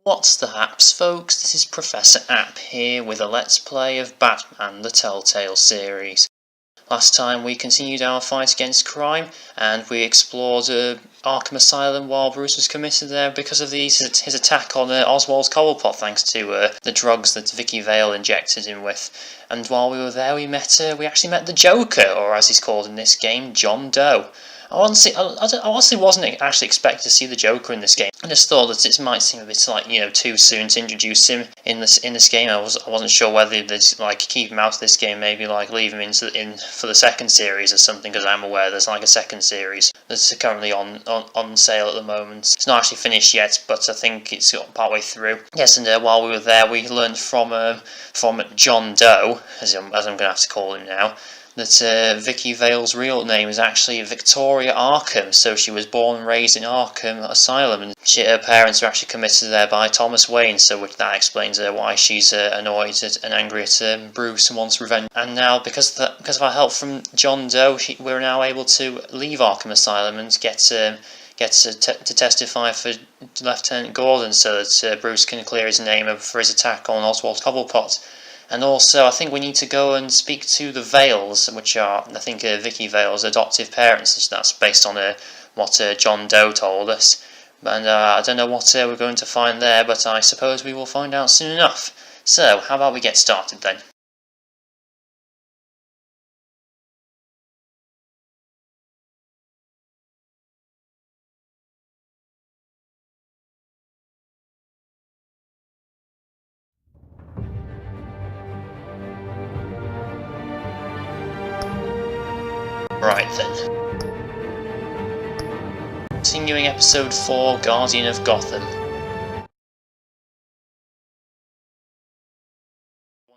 What's the haps, folks? This is Professor App here with a Let's Play of Batman, the Telltale Series. Last time we continued our fight against crime, and we explored Arkham Asylum while Bruce was committed there because of his attack on Oswald's Cobblepot, thanks to the drugs that Vicki Vale injected him with. And while we were there, we actually met the Joker, or as he's called in this game, John Doe. I honestly wasn't actually expecting to see the Joker in this game. I just thought that it might seem a bit too soon to introduce him in this game. I wasn't sure whether they'd keep him out of this game, maybe leave him in for the second series or something, because I'm aware there's a second series that's currently on sale at the moment. It's not actually finished yet, but I think it's partway through. Yes, and while we were there, we learned from John Doe, as I'm going to have to call him now, that Vicki Vale's real name is actually Victoria Arkham, so she was born and raised in Arkham Asylum, and her parents were actually committed there by Thomas Wayne, so that explains why she's annoyed and angry at Bruce and wants revenge. And now, because of our help from John Doe, we're now able to leave Arkham Asylum and get to testify for Lieutenant Gordon, so that Bruce can clear his name for his attack on Oswald Cobblepot. And also, I think we need to go and speak to the Vales, which are, I think, Vicki Vale's adoptive parents. That's based on what John Doe told us. And I don't know what we're going to find there, but I suppose we will find out soon enough. So, how about we get started then? Right then. Continuing episode 4, Guardian of Gotham.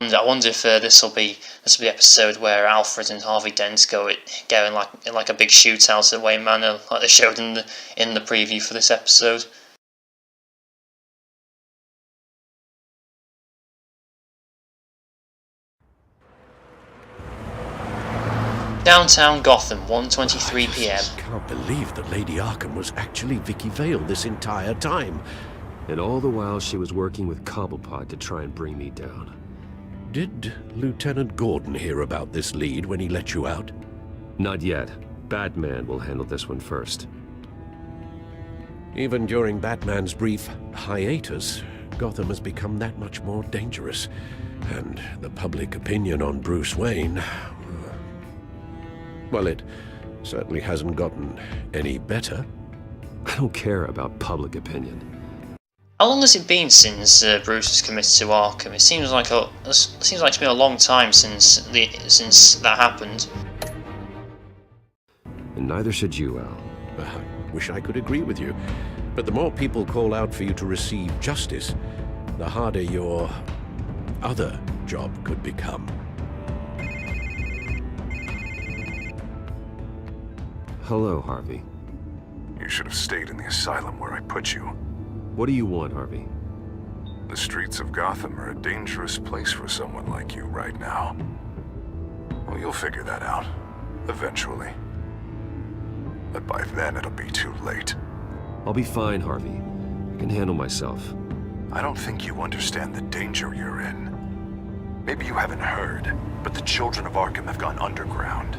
I wonder if this will be the episode where Alfred and Harvey Dent go in a big shootout at Wayne Manor, like they showed in the preview for this episode. Downtown Gotham, 1:23 p.m. I can't believe that Lady Arkham was actually Vicki Vale this entire time. And all the while she was working with Cobblepot to try and bring me down. Did Lieutenant Gordon hear about this lead when he let you out? Not yet. Batman will handle this one first. Even during Batman's brief hiatus, Gotham has become that much more dangerous. And the public opinion on Bruce Wayne... well, it certainly hasn't gotten any better. I don't care about public opinion. How long has it been since Bruce was committed to Arkham? It seems like it's been a long time since that happened. And neither should you, Al. I wish I could agree with you, but the more people call out for you to receive justice, the harder your other job could become. Hello, Harvey. You should have stayed in the asylum where I put you. What do you want, Harvey? The streets of Gotham are a dangerous place for someone like you right now. Well, you'll figure that out, eventually. But by then it'll be too late. I'll be fine, Harvey. I can handle myself. I don't think you understand the danger you're in. Maybe you haven't heard, but the children of Arkham have gone underground.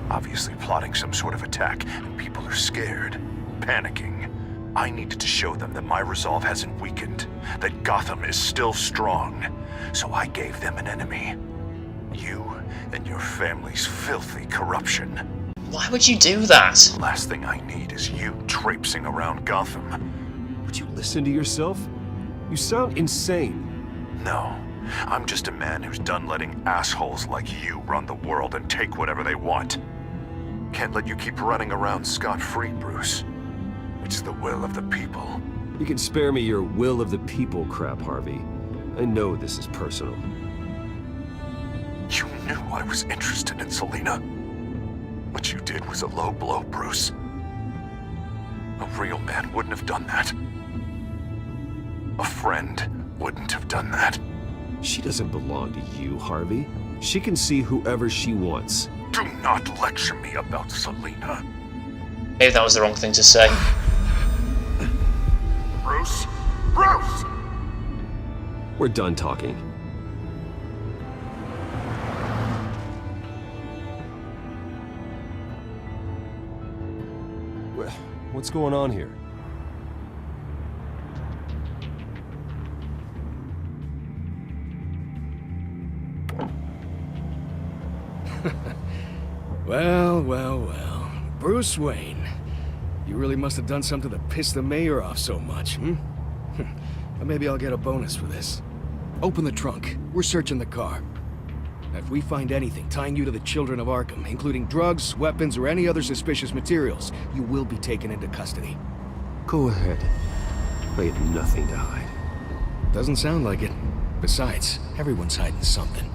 Obviously plotting some sort of attack, and people are scared, panicking. I needed to show them that my resolve hasn't weakened, that Gotham is still strong. So I gave them an enemy. You and your family's filthy corruption. Why would you do that? The last thing I need is you traipsing around Gotham. Would you listen to yourself? You sound insane. No. I'm just a man who's done letting assholes like you run the world and take whatever they want. Can't let you keep running around scot-free, Bruce. It's the will of the people. You can spare me your will of the people crap, Harvey. I know this is personal. You knew I was interested in Selina. What you did was a low blow, Bruce. A real man wouldn't have done that. A friend wouldn't have done that. She doesn't belong to you, Harvey. She can see whoever she wants. Do not lecture me about Selina. Maybe that was the wrong thing to say. Bruce? Bruce! We're done talking. What's going on here? Well. Bruce Wayne. You really must have done something to piss the mayor off so much, hmm? But maybe I'll get a bonus for this. Open the trunk. We're searching the car. If we find anything tying you to the Children of Arkham, including drugs, weapons, or any other suspicious materials, you will be taken into custody. Go ahead. I have nothing to hide. Doesn't sound like it. Besides, everyone's hiding something.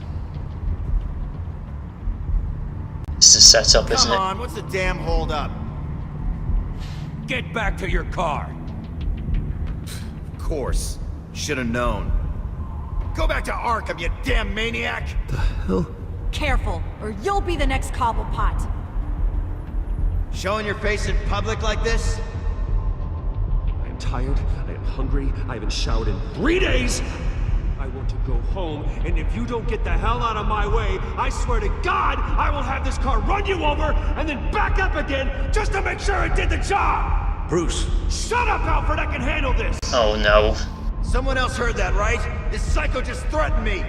It's a setup, isn't Come it? on, what's the damn hold up? Get back to your car. Of course. Should have known. Go back to Arkham, you damn maniac! The hell? Careful, or you'll be the next Cobblepot. Showing your face in public like this? I am tired, I am hungry, I haven't showered in 3 days! I want to go home, and if you don't get the hell out of my way, I swear to God, I will have this car run you over, and then back up again, just to make sure it did the job! Bruce! Shut up, Alfred, I can handle this! Oh no. Someone else heard that, right? This psycho just threatened me!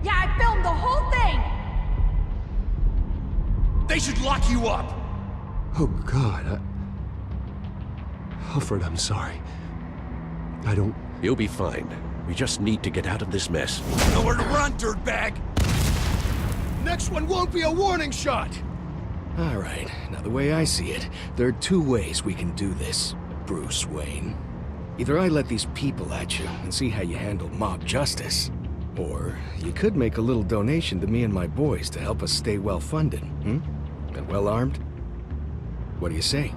Yeah, I filmed the whole thing! They should lock you up! Oh, God, Alfred, I'm sorry. I don't... You'll be fine. We just need to get out of this mess. Nowhere to run, dirtbag! Next one won't be a warning shot! Alright, now the way I see it, there are 2 ways we can do this, Bruce Wayne. Either I let these people at you and see how you handle mob justice, or you could make a little donation to me and my boys to help us stay well-funded, And well-armed? What do you say?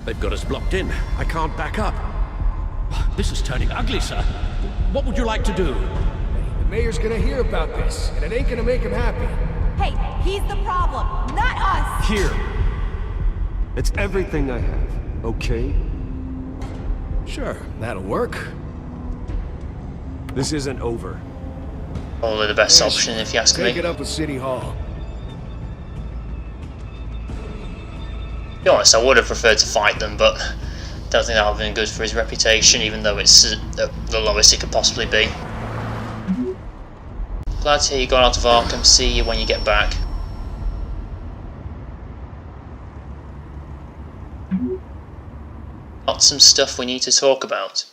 They've got us blocked in. I can't back up. This is turning ugly, sir. What would you like to do? The mayor's gonna hear about this, and it ain't gonna make him happy. Hey, he's the problem, not us! Here! It's everything I have, okay? Sure, that'll work. This isn't over. Probably the best Yes, option if you ask Take me. it up with City Hall. To be honest, I would have preferred to fight them, but don't think that would have been good for his reputation, even though it's the lowest it could possibly be. Glad to hear you got out of Arkham. See you when you get back. Got some stuff we need to talk about.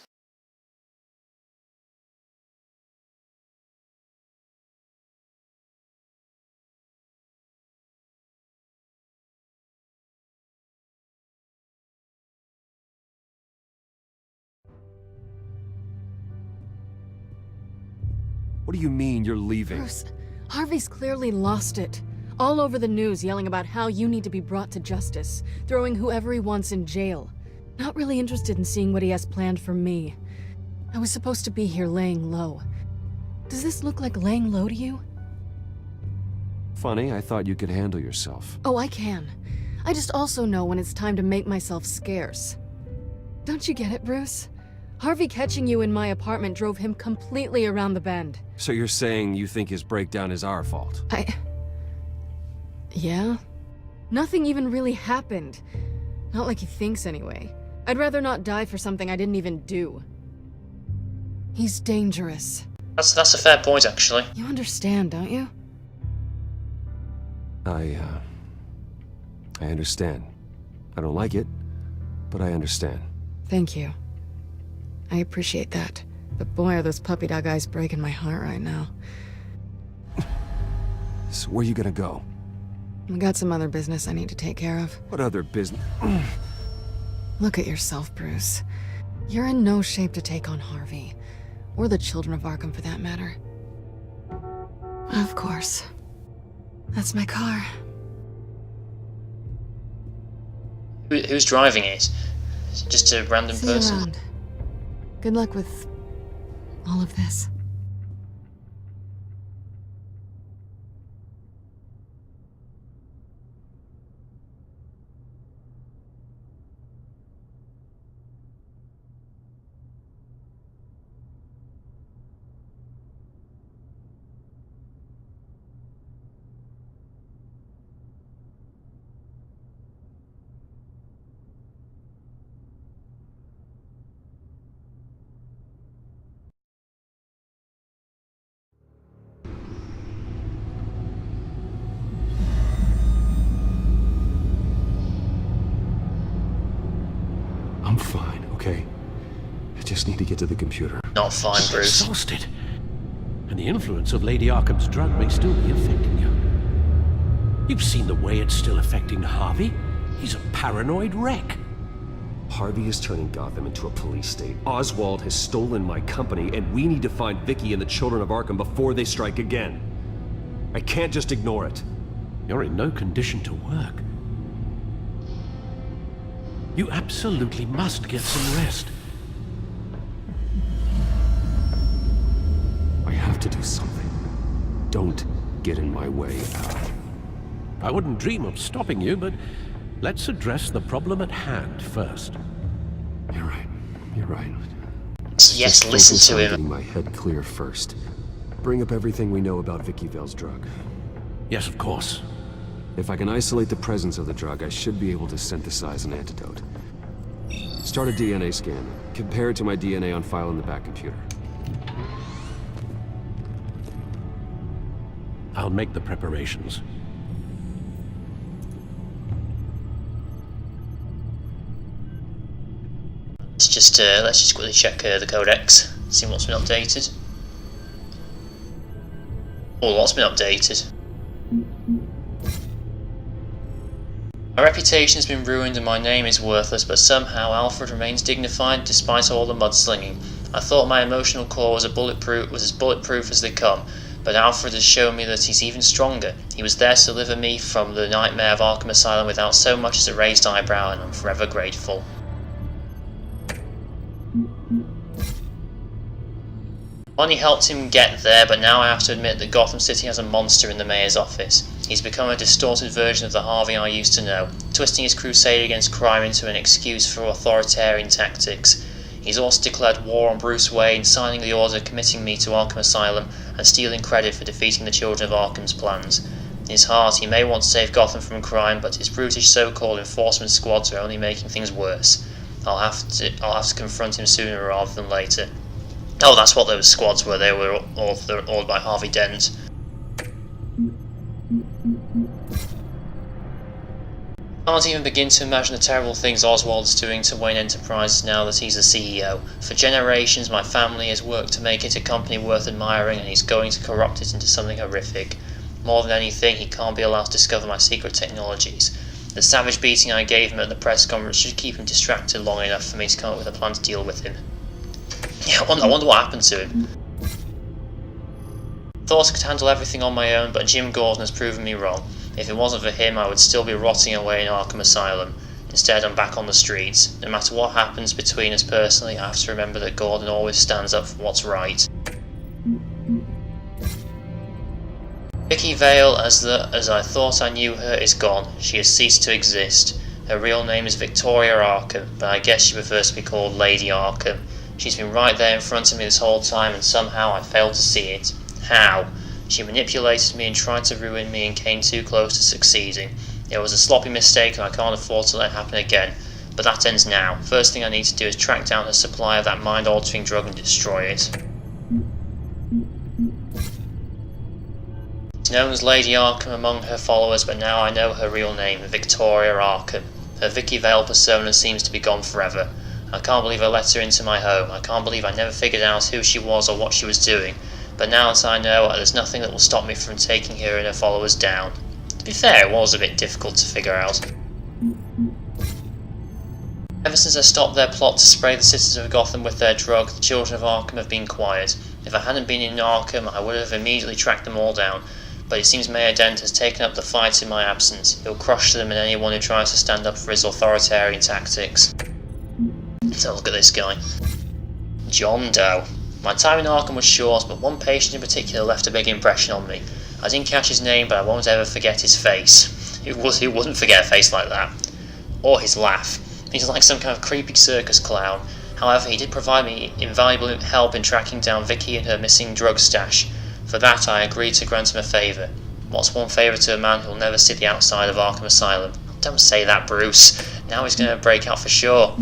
What do you mean you're leaving? Bruce, Harvey's clearly lost it. All over the news yelling about how you need to be brought to justice, throwing whoever he wants in jail. Not really interested in seeing what he has planned for me. I was supposed to be here laying low. Does this look like laying low to you? Funny, I thought you could handle yourself. Oh, I can. I just also know when it's time to make myself scarce. Don't you get it, Bruce? Harvey catching you in my apartment drove him completely around the bend. So you're saying you think his breakdown is our fault? Yeah? Nothing even really happened. Not like he thinks anyway. I'd rather not die for something I didn't even do. He's dangerous. That's a fair point, actually. You understand, don't you? I understand. I don't like it, but I understand. Thank you. I appreciate that. But boy, are those puppy dog eyes breaking my heart right now. So where are you gonna go? I got some other business I need to take care of. What other business? Look at yourself, Bruce. You're in no shape to take on Harvey. Or the children of Arkham, for that matter. Of course. That's my car. Who's driving it? Is it just a random See you person? around. Good luck with all of this. I'm fine, okay? I just need to get to the computer. Not fine, You're Bruce. exhausted. And the influence of Lady Arkham's drug may still be affecting you. You've seen the way it's still affecting Harvey. He's a paranoid wreck. Harvey is turning Gotham into a police state. Oswald has stolen my company, and we need to find Vicki and the children of Arkham before they strike again. I can't just ignore it. You're in no condition to work. You absolutely must get some rest. I have to do something. Don't get in my way, Al. I wouldn't dream of stopping you, but let's address the problem at hand first. You're right. You're right. Yes, Just listen focus to on him. getting my head clear first. Bring up everything we know about Vicki Vale's drug. Yes, of course. If I can isolate the presence of the drug, I should be able to synthesize an antidote. Start a DNA scan. Compare it to my DNA on file in the back computer. I'll make the preparations. Let's just quickly check the codex, see what's been updated. Oh, lots been updated. My reputation has been ruined and my name is worthless, but somehow Alfred remains dignified despite all the mudslinging. I thought my emotional core was as bulletproof as they come, but Alfred has shown me that he's even stronger. He was there to deliver me from the nightmare of Arkham Asylum without so much as a raised eyebrow, and I'm forever grateful. Bonnie helped him get there, but now I have to admit that Gotham City has a monster in the mayor's office. He's become a distorted version of the Harvey I used to know, twisting his crusade against crime into an excuse for authoritarian tactics. He's also declared war on Bruce Wayne, signing the order committing me to Arkham Asylum and stealing credit for defeating the children of Arkham's plans. In his heart, he may want to save Gotham from crime, but his brutish so-called enforcement squads are only making things worse. I'll have to confront him sooner rather than later. Oh, that's what those squads were. They were ordered by Harvey Dent. Can't even begin to imagine the terrible things Oswald is doing to Wayne Enterprises now that he's the CEO. For generations, my family has worked to make it a company worth admiring, and he's going to corrupt it into something horrific. More than anything, he can't be allowed to discover my secret technologies. The savage beating I gave him at the press conference should keep him distracted long enough for me to come up with a plan to deal with him. Yeah, I wonder what happened to him. Thought I could handle everything on my own, but Jim Gordon has proven me wrong. If it wasn't for him, I would still be rotting away in Arkham Asylum. Instead, I'm back on the streets. No matter what happens between us personally, I have to remember that Gordon always stands up for what's right. Vicki Vale, as I thought I knew her, is gone. She has ceased to exist. Her real name is Victoria Arkham, but I guess she prefers to be called Lady Arkham. She's been right there in front of me this whole time, and somehow I failed to see it. How? She manipulated me and tried to ruin me and came too close to succeeding. It was a sloppy mistake and I can't afford to let it happen again. But that ends now. First thing I need to do is track down her supply of that mind-altering drug and destroy it. She's known as Lady Arkham among her followers, but now I know her real name, Victoria Arkham. Her Vicki Vale persona seems to be gone forever. I can't believe I let her into my home. I can't believe I never figured out who she was or what she was doing. But now that I know, there's nothing that will stop me from taking her and her followers down. To be fair, it was a bit difficult to figure out. Ever since I stopped their plot to spray the citizens of Gotham with their drug, the children of Arkham have been quiet. If I hadn't been in Arkham, I would have immediately tracked them all down. But it seems Mayor Dent has taken up the fight in my absence. He'll crush them and anyone who tries to stand up for his authoritarian tactics. So look at this guy. John Doe. My time in Arkham was short, but one patient in particular left a big impression on me. I didn't catch his name, but I won't ever forget his face. Who wouldn't forget a face like that? Or his laugh. He's like some kind of creepy circus clown. However, he did provide me invaluable help in tracking down Vicki and her missing drug stash. For that, I agreed to grant him a favour. What's one favour to a man who'll never see the outside of Arkham Asylum? Don't say that, Bruce. Now he's going to break out for sure.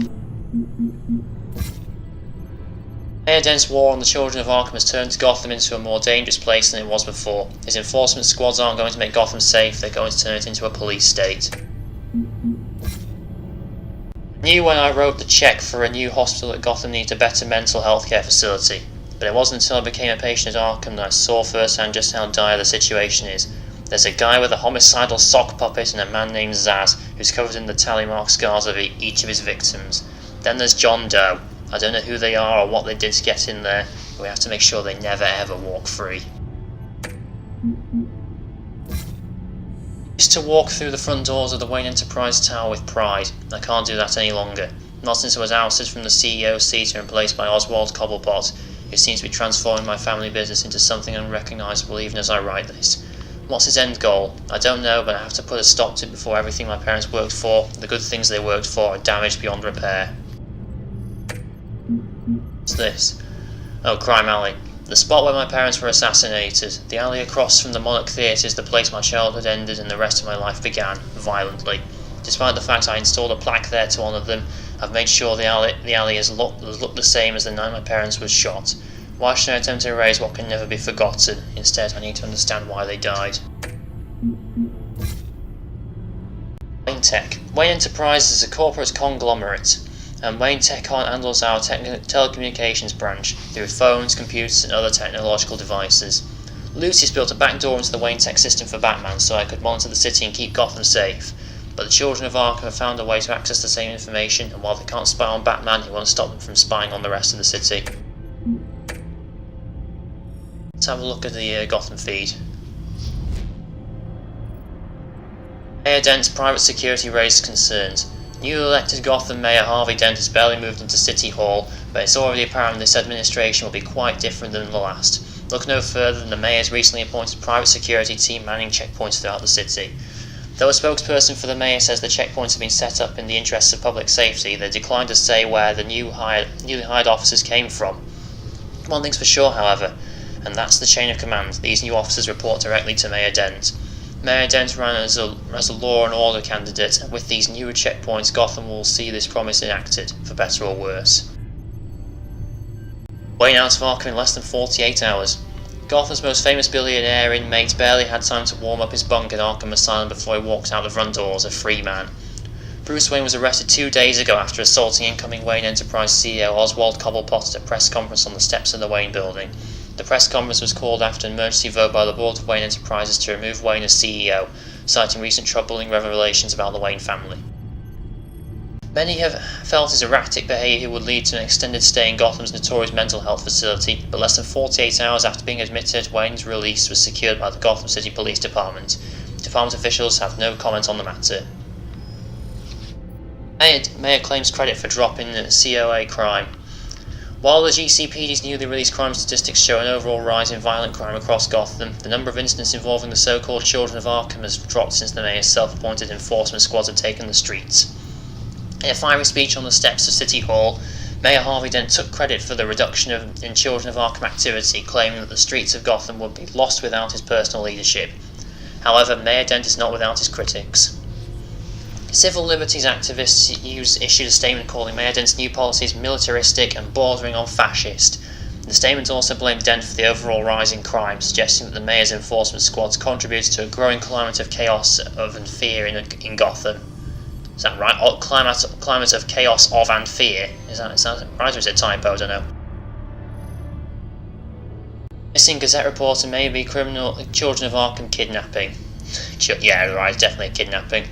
Mayor Dent's war on the children of Arkham has turned Gotham into a more dangerous place than it was before. His enforcement squads aren't going to make Gotham safe, they're going to turn it into a police state. I knew when I wrote the check for a new hospital that Gotham needed a better mental health care facility, but it wasn't until I became a patient at Arkham that I saw firsthand just how dire the situation is. There's a guy with a homicidal sock puppet and a man named Zaz, who's covered in the tally mark scars of each of his victims. Then there's John Doe. I don't know who they are or what they did to get in there, but we have to make sure they never ever walk free. I used to walk through the front doors of the Wayne Enterprise Tower with pride. I can't do that any longer. Not since I was ousted from the CEO seat and replaced by Oswald Cobblepot, who seems to be transforming my family business into something unrecognisable even as I write this. What's his end goal? I don't know, but I have to put a stop to it before everything my parents worked for, the good things they worked for, are damaged beyond repair. What's this? Oh, Crime Alley. The spot where my parents were assassinated. The alley across from the Monarch Theatre is the place my childhood ended and the rest of my life began, violently. Despite the fact I installed a plaque there to honour them, I've made sure the alley has looked the same as the night my parents were shot. Why should I attempt to erase what can never be forgotten? Instead, I need to understand why they died. Wayne Tech. Wayne Enterprises is a corporate conglomerate, and Wayne Tech handles our telecommunications branch through phones, computers, and other technological devices. Lucy's built a backdoor into the Wayne Tech system for Batman so I could monitor the city and keep Gotham safe. But the children of Arkham have found a way to access the same information, and while they can't spy on Batman, he won't stop them from spying on the rest of the city. Let's have a look at the Gotham feed. Mayor Dent's private security raised concerns. Newly elected Gotham Mayor Harvey Dent has barely moved into City Hall, but it's already apparent this administration will be quite different than the last. Look no further than the Mayor's recently appointed private security team manning checkpoints throughout the city. Though a spokesperson for the Mayor says the checkpoints have been set up in the interests of public safety, they declined to say where the newly hired officers came from. One thing's for sure, however, and that's the chain of command. These new officers report directly to Mayor Dent. Mayor Dent ran as a law and order candidate, and with these newer checkpoints, Gotham will see this promise enacted, for better or worse. Wayne out of Arkham in less than 48 hours. Gotham's most famous billionaire inmate barely had time to warm up his bunk at Arkham Asylum before he walked out the front doors, a free man. Bruce Wayne was arrested 2 days ago after assaulting incoming Wayne Enterprise CEO Oswald Cobblepot at a press conference on the steps of the Wayne building. The press conference was called after an emergency vote by the board of Wayne Enterprises to remove Wayne as CEO, citing recent troubling revelations about the Wayne family. Many have felt his erratic behaviour would lead to an extended stay in Gotham's notorious mental health facility, but less than 48 hours after being admitted, Wayne's release was secured by the Gotham City Police Department. Department officials have no comment on the matter. Mayor claims credit for dropping COA crime. While the GCPD's newly released crime statistics show an overall rise in violent crime across Gotham, the number of incidents involving the so-called Children of Arkham has dropped since the Mayor's self-appointed enforcement squads have taken the streets. In a fiery speech on the steps of City Hall, Mayor Harvey Dent took credit for the reduction in Children of Arkham activity, claiming that the streets of Gotham would be lost without his personal leadership. However, Mayor Dent is not without his critics. Civil liberties activists issued a statement calling Mayor Dent's new policies militaristic and bordering on fascist. The statement also blamed Dent for the overall rise in crime, suggesting that the Mayor's enforcement squads contributed to a growing climate of chaos and fear in Gotham. Is that right? Climate of chaos and fear. Is that right, or is it a typo? I don't know. Missing Gazette reporter may be criminal Children of Arkham kidnapping. Yeah, right, definitely a kidnapping.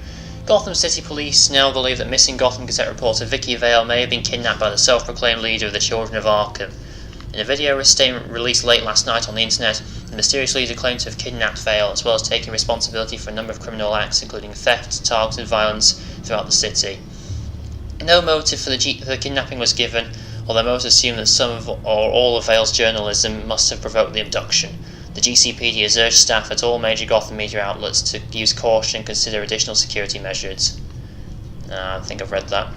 Gotham City Police now believe that missing Gotham Gazette reporter Vicki Vale may have been kidnapped by the self-proclaimed leader of the Children of Arkham. In a video statement released late last night on the internet, the mysterious leader claimed to have kidnapped Vale, as well as taking responsibility for a number of criminal acts, including theft, targeted violence throughout the city. No motive for the kidnapping was given, although most assume that some or all of Vale's journalism must have provoked the abduction. The GCPD has urged staff at all major Gotham media outlets to use caution and consider additional security measures. I think I've read that.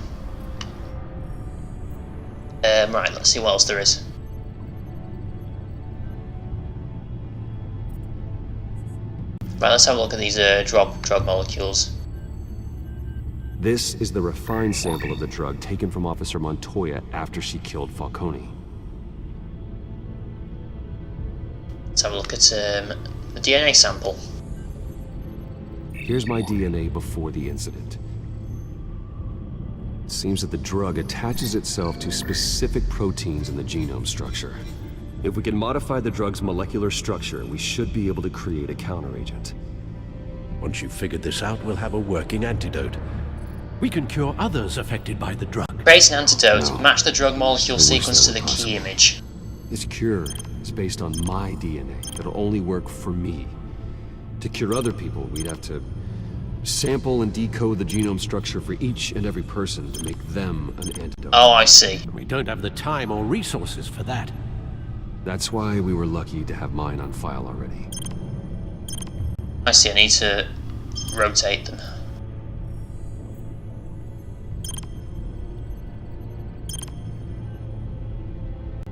Right, let's see what else there is. Right, let's have a look at these drug molecules. This is the refined sample of the drug taken from Officer Montoya after she killed Falcone. Let's have a look at the DNA sample. Here's my DNA before the incident. It seems that the drug attaches itself to specific proteins in the genome structure. If we can modify the drug's molecular structure, we should be able to create a counteragent. Once you've figured this out, we'll have a working antidote. We can cure others affected by the drug. Create an antidote. No. Match the drug molecule I wish sequence that to the were key possible. image. This cure is based on my DNA that'll only work for me. To cure other people, we'd have to sample and decode the genome structure for each and every person to make them an antidote. Oh, I see. We don't have the time or resources for that. That's why we were lucky to have mine on file already. I see, I need to rotate them.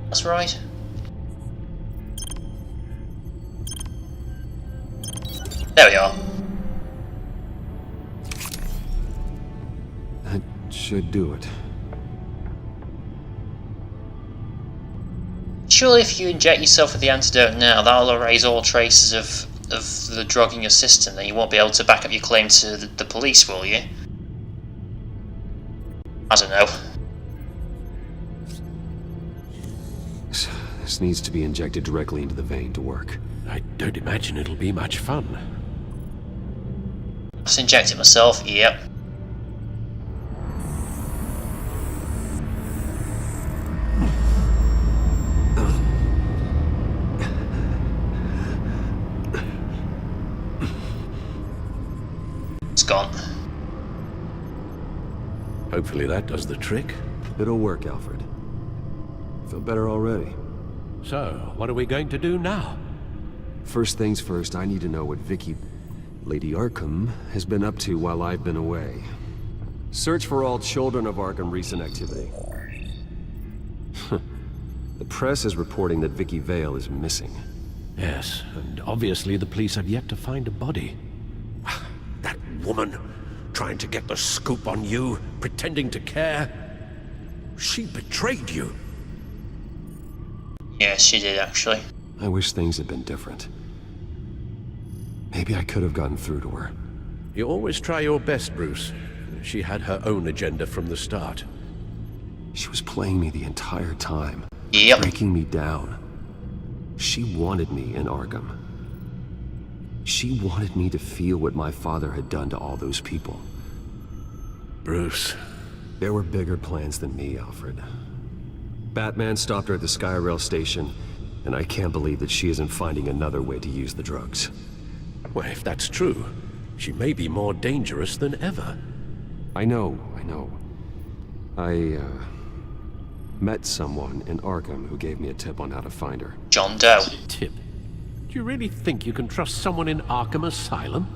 That's right. There we are. That should do it. Surely if you inject yourself with the antidote now, that'll erase all traces of the drug in your system, then you won't be able to back up your claim to the police, will you? I don't know. This needs to be injected directly into the vein to work. I don't imagine it'll be much fun. Just inject it myself, yep. It's gone. Hopefully that does the trick. It'll work, Alfred. Feel better already. So, what are we going to do now? First things first, I need to know what Vicki, Lady Arkham, has been up to while I've been away. Search for all children of Arkham recent activity. The press is reporting that Vicki Vale is missing. Yes, and obviously the police have yet to find a body. That woman, trying to get the scoop on you, pretending to care. She betrayed you. Yes, she did actually. I wish things had been different. Maybe I could have gotten through to her. You always try your best, Bruce. She had her own agenda from the start. She was playing me the entire time. Yep. Breaking me down. She wanted me in Arkham. She wanted me to feel what my father had done to all those people. Bruce. There were bigger plans than me, Alfred. Batman stopped her at the Skyrail station, and I can't believe that she isn't finding another way to use the drugs. Well, if that's true, she may be more dangerous than ever. I know. I met someone in Arkham who gave me a tip on how to find her. John Doe. Tip. Do you really think you can trust someone in Arkham Asylum?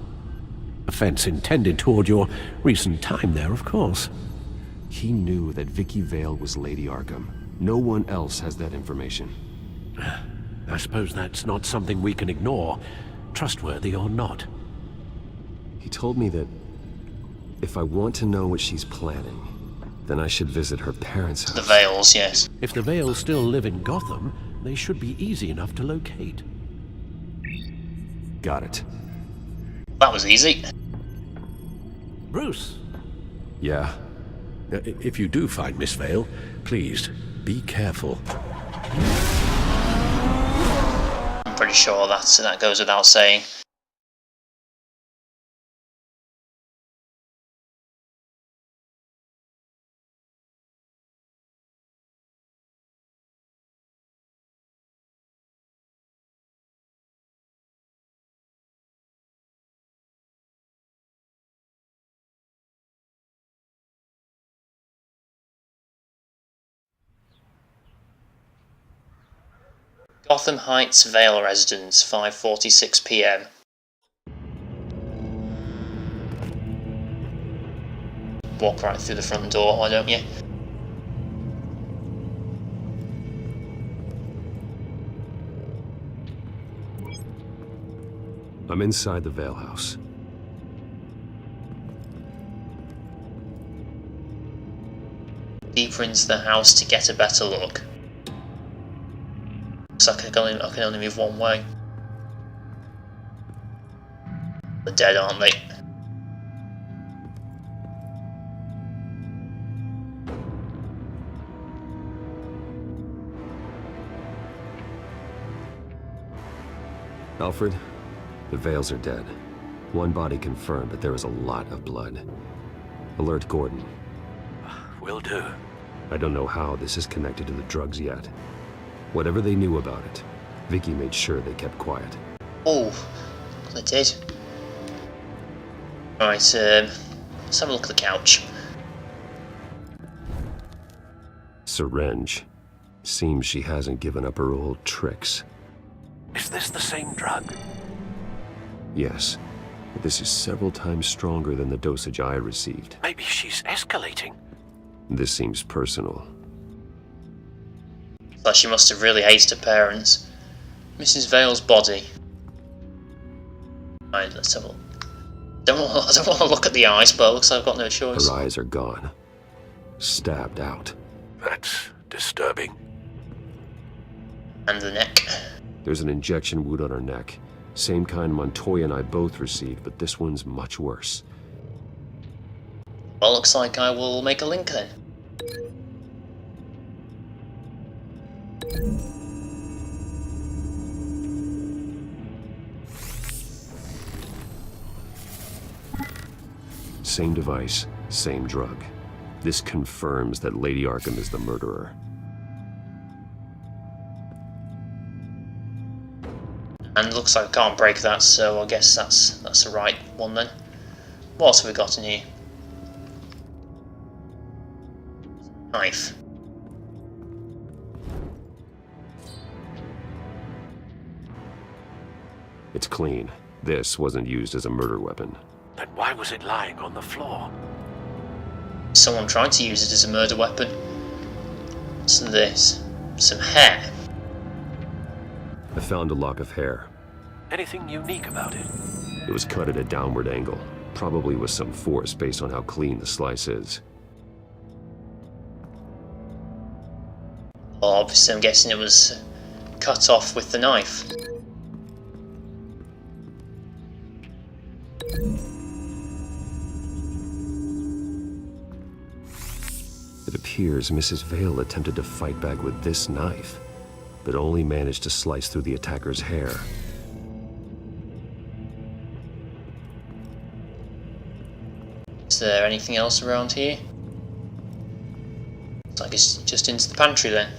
Offense intended toward your recent time there, of course. He knew that Vicki Vale was Lady Arkham. No one else has that information. I suppose that's not something we can ignore, trustworthy or not. He told me that if I want to know what she's planning, then I should visit her parents' house. The Vales, yes. If the Vales still live in Gotham, they should be easy enough to locate. Got it. That was easy. Bruce, Yeah? if you do find Miss Vale, please, be careful. I'm pretty sure that goes without saying. Gotham Heights Vale residence, 5:46 PM. Walk right through the front door, why don't you? I'm inside the Vale house. Deeper into the house to get a better look. Looks like I can only move one way. They're dead, aren't they? Alfred, the Vales are dead. One body confirmed, but there is a lot of blood. Alert Gordon. Will do. I don't know how this is connected to the drugs yet. Whatever they knew about it, Vicki made sure they kept quiet. Oh, they did. Right, let's have a look at the couch. Syringe. Seems she hasn't given up her old tricks. Is this the same drug? Yes, but this is several times stronger than the dosage I received. Maybe she's escalating. This seems personal. Like she must have really hated her parents. Mrs. Vale's body. Right, let's have a look. I don't want to look at the eyes, but it looks like I've got no choice. Her eyes are gone. Stabbed out. That's disturbing. And the neck. There's an injection wound on her neck. Same kind Montoya and I both received, but this one's much worse. Well, looks like I will make a link then. Same device, same drug. This confirms that Lady Arkham is the murderer. And looks like I can't break that, so I guess that's the right one then. What else have we got in here? Knife. It's clean. This wasn't used as a murder weapon. Then why was it lying on the floor? Someone tried to use it as a murder weapon. What's this? Some hair. I found a lock of hair. Anything unique about it? It was cut at a downward angle, probably with some force based on how clean the slice is. Well, obviously I'm guessing it was cut off with the knife. It appears Mrs. Vale attempted to fight back with this knife, but only managed to slice through the attacker's hair. Is there anything else around here? Looks like it's just into the pantry then.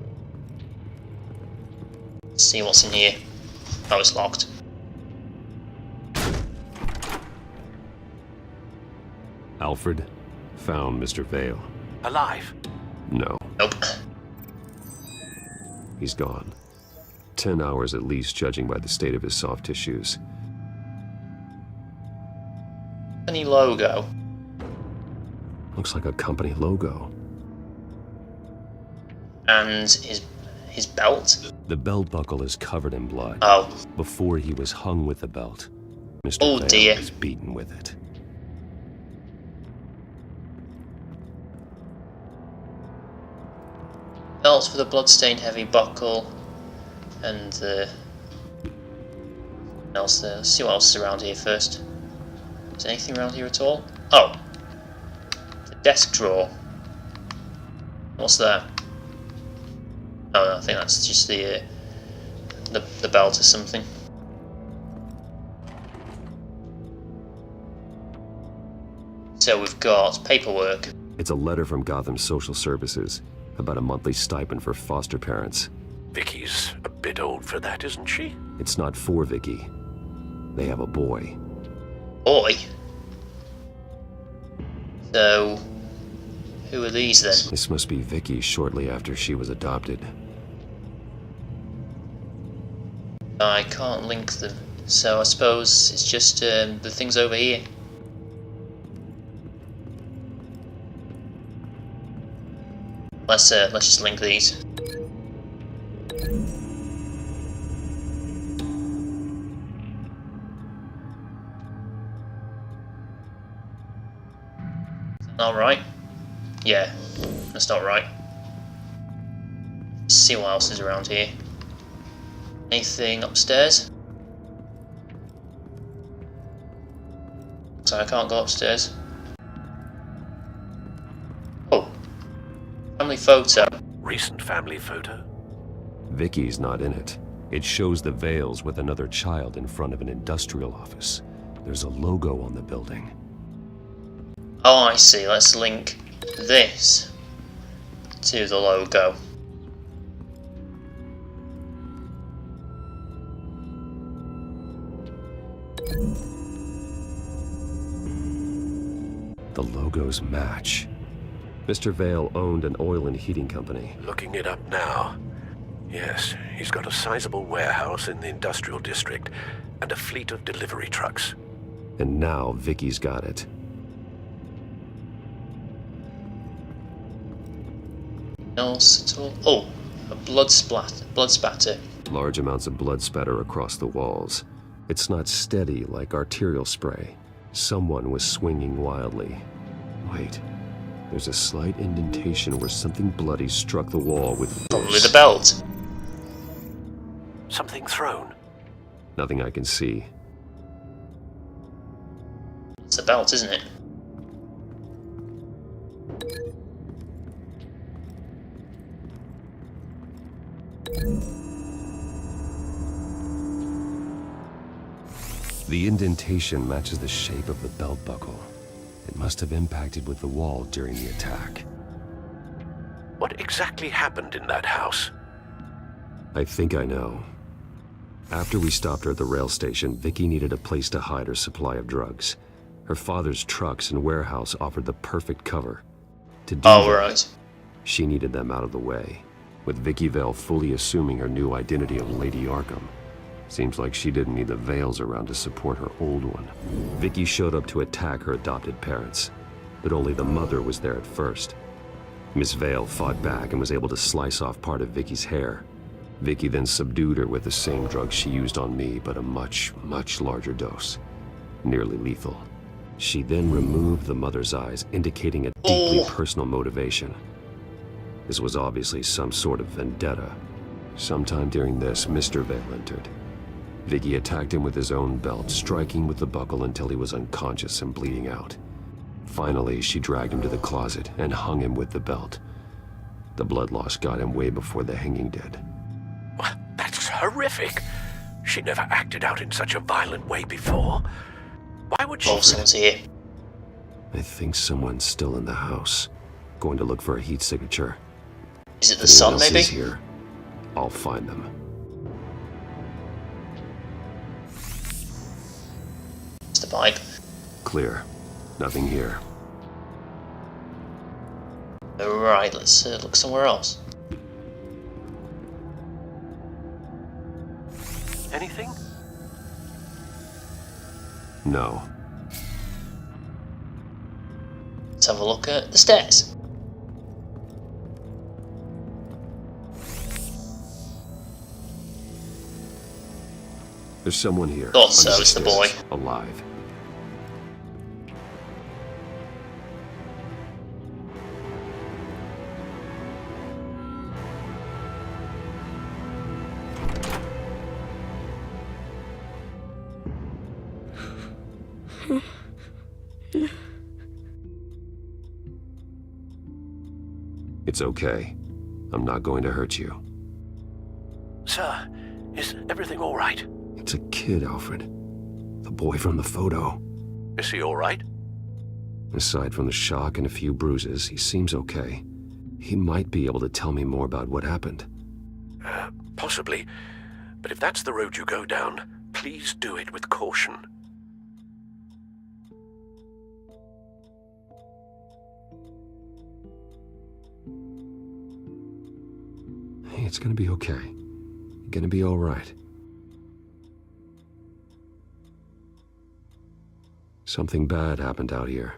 Let's see what's in here. Oh, it's locked. Alfred found Mr. Vale. Alive? No, Nope. he's gone. 10 hours at least, judging by the state of his soft tissues. Any logo? Looks like a company logo. And his belt? The belt buckle is covered in blood. Oh. Before he was hung with the belt, Mr. Oh, Vale dear. was beaten with it. Belt with a bloodstained heavy buckle. And else there. Let's see what else is around here first. Is there anything around here at all? Oh. The desk drawer. What's that? Oh, no, I think that's just the belt or something. So we've got paperwork. It's a letter from Gotham Social Services about a monthly stipend for foster parents. Vicky's a bit old for that, isn't she? It's not for Vicki. They have a boy. Boy? So, who are these then? This must be Vicki shortly after she was adopted. I can't link them, so I suppose it's just the things over here. Let's just link these. All right. Yeah, that's not right. Let's see what else is around here. Anything upstairs? So I can't go upstairs. Oh. Family photo. Recent family photo? Vicki's not in it. It shows the Vales with another child in front of an industrial office. There's a logo on the building. Oh, I see. Let's link this to the logo. The logos match. Mr. Vale owned an oil and heating company. Looking it up now. Yes, he's got a sizable warehouse in the industrial district and a fleet of delivery trucks. And now Vicky's got it. Else at all? Oh, a blood spatter. Large amounts of blood spatter across the walls. It's not steady like arterial spray. Someone was swinging wildly. Wait, there's a slight indentation where something bloody struck the wall with force. Probably the belt. Something thrown. Nothing I can see. It's the belt, isn't it? The indentation matches the shape of the belt buckle. It must have impacted with the wall during the attack. What exactly happened in that house? I think I know. After we stopped her at the rail station, Vicki needed a place to hide her supply of drugs. Her father's trucks and warehouse offered the perfect cover. To do that, Right. she needed them out of the way, with Vicki Vale fully assuming her new identity of Lady Arkham. Seems like she didn't need the Vales around to support her old one. Vicki showed up to attack her adopted parents, but only the mother was there at first. Miss Vale fought back and was able to slice off part of Vicki's hair. Vicki then subdued her with the same drug she used on me, but a much, much larger dose. Nearly lethal. She then removed the mother's eyes, indicating a deeply personal motivation. This was obviously some sort of vendetta. Sometime during this, Mr. Vale entered. Vicki attacked him with his own belt, striking with the buckle until he was unconscious and bleeding out. Finally, she dragged him to the closet and hung him with the belt. The blood loss got him way before the hanging did. That's horrific. She never acted out in such a violent way before. Why would she... Oh, someone's here. I think someone's still in the house. Going to look for a heat signature. Is it the Anyone sun, else maybe? is here, I'll find them. It's the pipe. Clear. Nothing here. Alright, let's look somewhere else. Anything? No. Let's have a look at the stairs. There's someone here. Thought so, under it's the stairs, boy. Alive. It's okay. I'm not going to hurt you. Sir, is everything all right? It's a kid, Alfred. The boy from the photo. Is he all right? Aside from the shock and a few bruises, he seems okay. He might be able to tell me more about what happened. Possibly. But if that's the road you go down, please do it with caution. Hey, it's gonna be okay. You're gonna be all right. Something bad happened out here.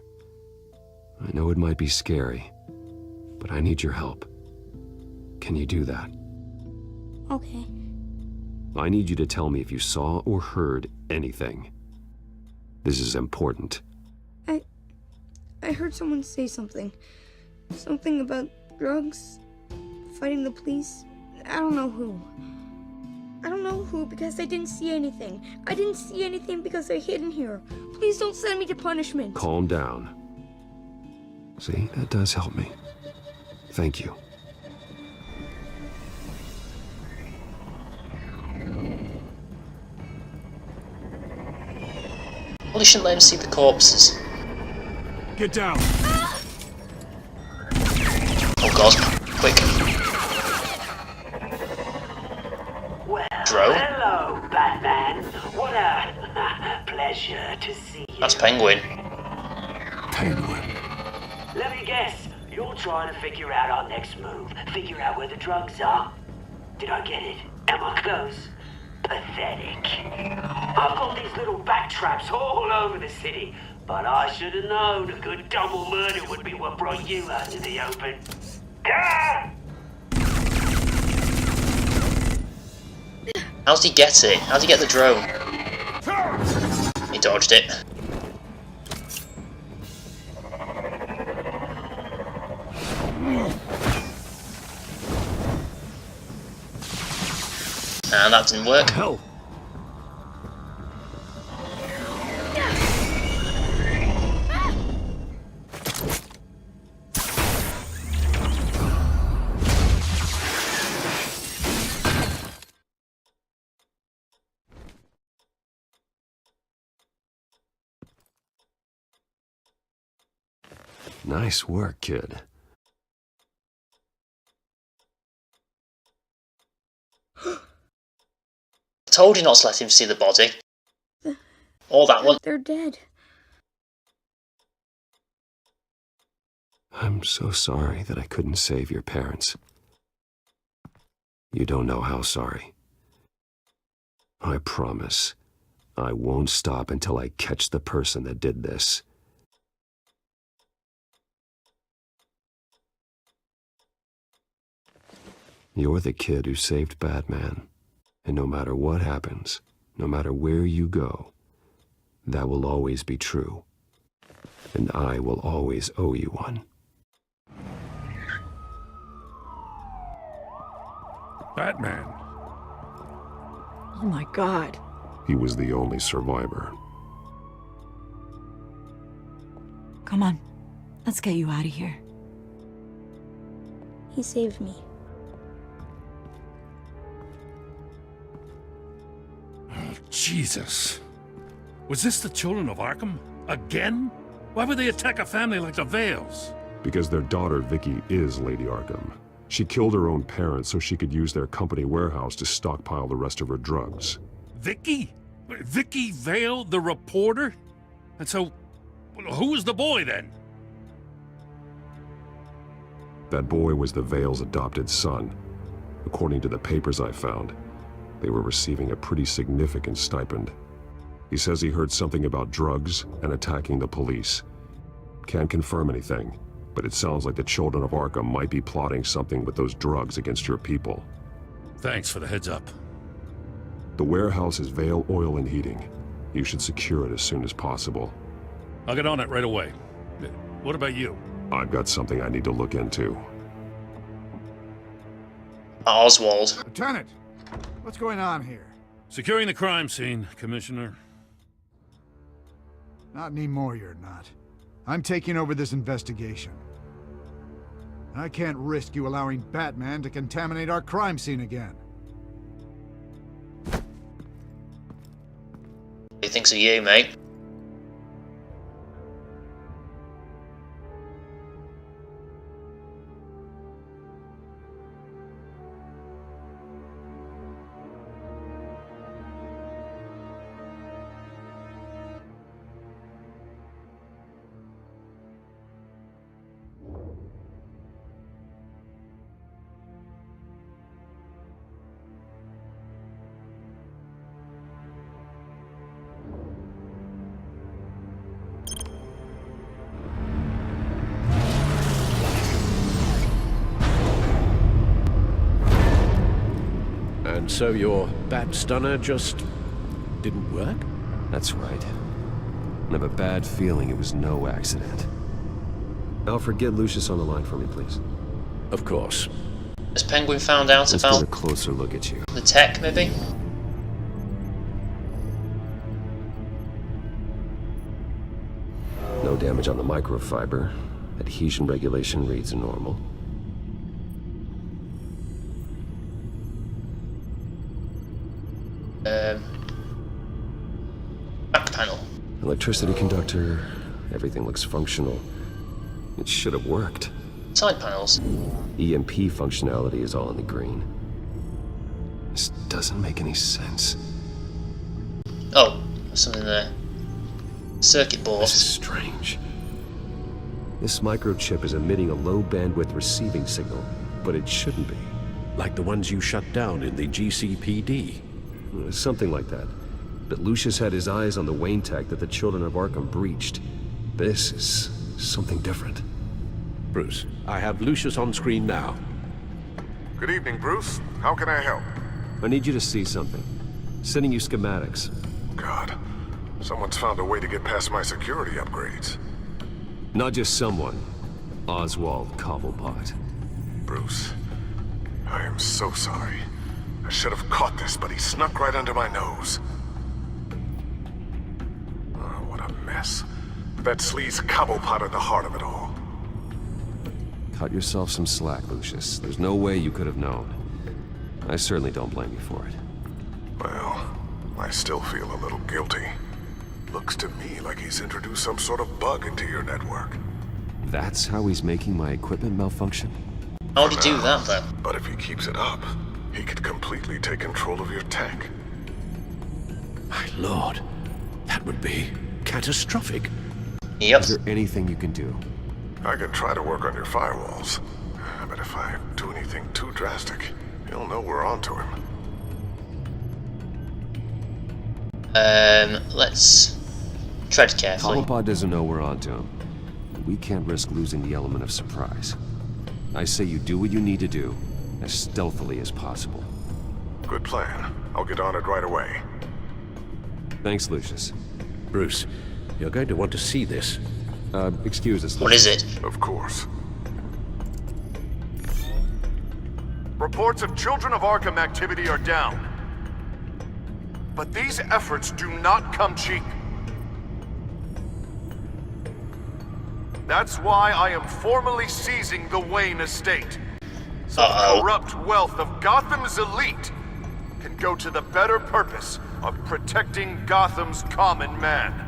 I know it might be scary, but I need your help. Can you do that? Okay. I need you to tell me if you saw or heard anything. This is important. I heard someone say something. Something about drugs, fighting the police. I don't know who. I don't know who because I didn't see anything. I didn't see anything because I hid in here. Please don't send me to punishment. Calm down. See, that does help me. Thank you. Probably shouldn't let him see the corpses. Get down. Oh god, quick. Well, Drone? hello, Batman. What a pleasure to see you. That's Penguin. Penguin. Let me guess. You're trying to figure out our next move. Figure out where the drugs are. Did I get it? Am I close? Pathetic. I've got these little bat traps all over the city, but I should have known a good double murder would be what brought you out to the open. Ah! How's he get it? How's he get the drone? He dodged it. And that didn't work. Hell. Nice work, kid. Told you not to let him see the body. Or that one. They're dead. I'm so sorry that I couldn't save your parents. You don't know how sorry. I promise, I won't stop until I catch the person that did this. You're the kid who saved Batman. And no matter what happens, no matter where you go, that will always be true. And I will always owe you one. Batman. Oh my god. He was the only survivor. Come on. Let's get you out of here. He saved me. Jesus. Was this the children of Arkham? Again? Why would they attack a family like the Vales? Because their daughter, Vicki, is Lady Arkham. She killed her own parents so she could use their company warehouse to stockpile the rest of her drugs. Vicki? Vicki Vale, the reporter? And so, who was the boy then? That boy was the Vale's adopted son. According to the papers I found, they were receiving a pretty significant stipend. He says he heard something about drugs and attacking the police. Can't confirm anything, but it sounds like the children of Arkham might be plotting something with those drugs against your people. Thanks for the heads up. The warehouse is Vale Oil and Heating. You should secure it as soon as possible. I'll get on it right away. What about you? I've got something I need to look into. Oswald. Lieutenant, what's going on here? Securing the crime scene, Commissioner. Not anymore, you're not. I'm taking over this investigation. I can't risk you allowing Batman to contaminate our crime scene again. He thinks of you, mate. And so your bat stunner just didn't work? That's right. I have a bad feeling it was no accident. Alfred, get Lucius on the line for me, please. Of course. Has Penguin found out Let's about get a closer look at you. the tech, maybe? No damage on the microfiber. Adhesion regulation reads normal. Back panel. Electricity conductor, everything looks functional. It should have worked. Side panels. EMP functionality is all in the green. This doesn't make any sense. Oh, there's something there. Circuit board. This is strange. This microchip is emitting a low bandwidth receiving signal, but it shouldn't be. Like the ones you shut down in the GCPD. Something like that. But Lucius had his eyes on the Wayne tech that the Children of Arkham breached. This is something different. Bruce, I have Lucius on screen now. Good evening, Bruce. How can I help? I need you to see something. Sending you schematics. God, someone's found a way to get past my security upgrades. Not just someone. Oswald Cobblepot. Bruce, I am so sorry. I should have caught this, but he snuck right under my nose. Oh, what a mess. That sleaze Cobblepot at the heart of it all. Cut yourself some slack, Lucius. There's no way you could have known. I certainly don't blame you for it. Well, I still feel a little guilty. Looks to me like he's introduced some sort of bug into your network. That's how he's making my equipment malfunction? How would he do that, though? But if he keeps it up, he could completely take control of your tech. My lord, that would be catastrophic. Yep. Is there anything you can do? I can try to work on your firewalls. But if I do anything too drastic, he'll know we're onto him. Let's tread carefully. Cobblepot doesn't know we're onto him. We can't risk losing the element of surprise. I say you do what you need to do, as stealthily as possible. Good plan. I'll get on it right away. Thanks, Lucius. Bruce, you're going to want to see this. Excuse us, Lucius. What is it? Of course. Reports of Children of Arkham activity are down. But these efforts do not come cheap. That's why I am formally seizing the Wayne estate. So the corrupt wealth of Gotham's elite can go to the better purpose of protecting Gotham's common man.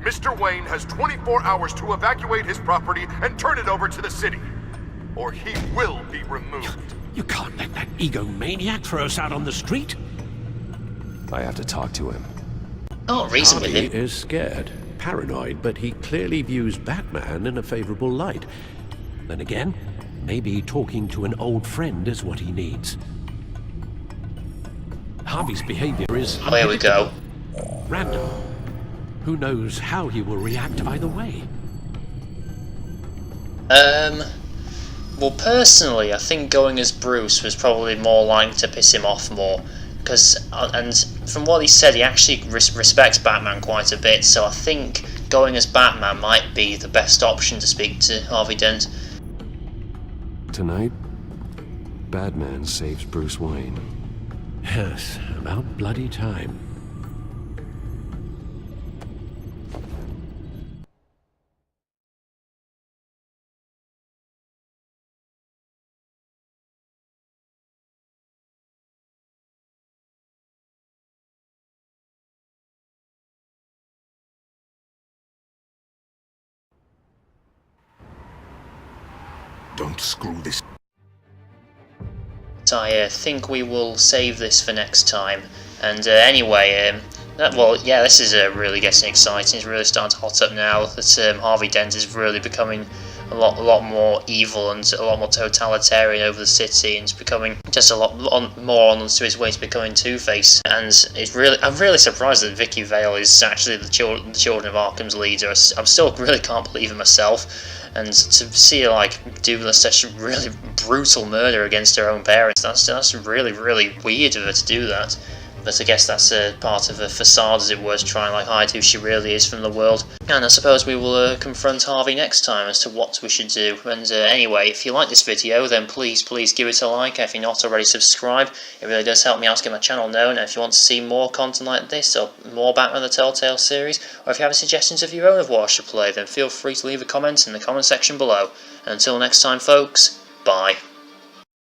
Mr. Wayne has 24 hours to evacuate his property and turn it over to the city, or he will be removed. You can't let that egomaniac throw us out on the street. I have to talk to him. Oh, reason with Harvey him. is scared, paranoid, but he clearly views Batman in a favorable light. Then again, maybe talking to an old friend is what he needs. Harvey's behavior is There we go. random. Who knows how he will react either way? Well, personally, I think going as Bruce was probably more likely to piss him off more. Because, and from what he said, he actually respects Batman quite a bit, so I think going as Batman might be the best option to speak to Harvey Dent. Tonight, Batman saves Bruce Wayne. Yes, about bloody time. Don't screw this. I think we will save this for next time. And anyway, well, yeah, this is really getting exciting. It's really starting to hot up now that Harvey Dent is really becoming a lot more evil and a lot more totalitarian over the city, and it's becoming just a lot more on to his way to becoming Two-Face. And it's I'm really surprised that Vicki Vale is actually the Children of Arkham's leader. I'm still really can't believe it myself. And to see her like do such a really brutal murder against her own parents, that's really weird of her to do that. But I guess that's part of a facade, as it were, to try and like hide who she really is from the world. And I suppose we will confront Harvey next time as to what we should do. And anyway, if you like this video, then please give it a like. If you're not already subscribed, it really does help me out to get my channel known. And if you want to see more content like this, or more Batman the Telltale series, or if you have any suggestions of your own of what I should play, then feel free to leave a comment in the comment section below. And until next time, folks, bye.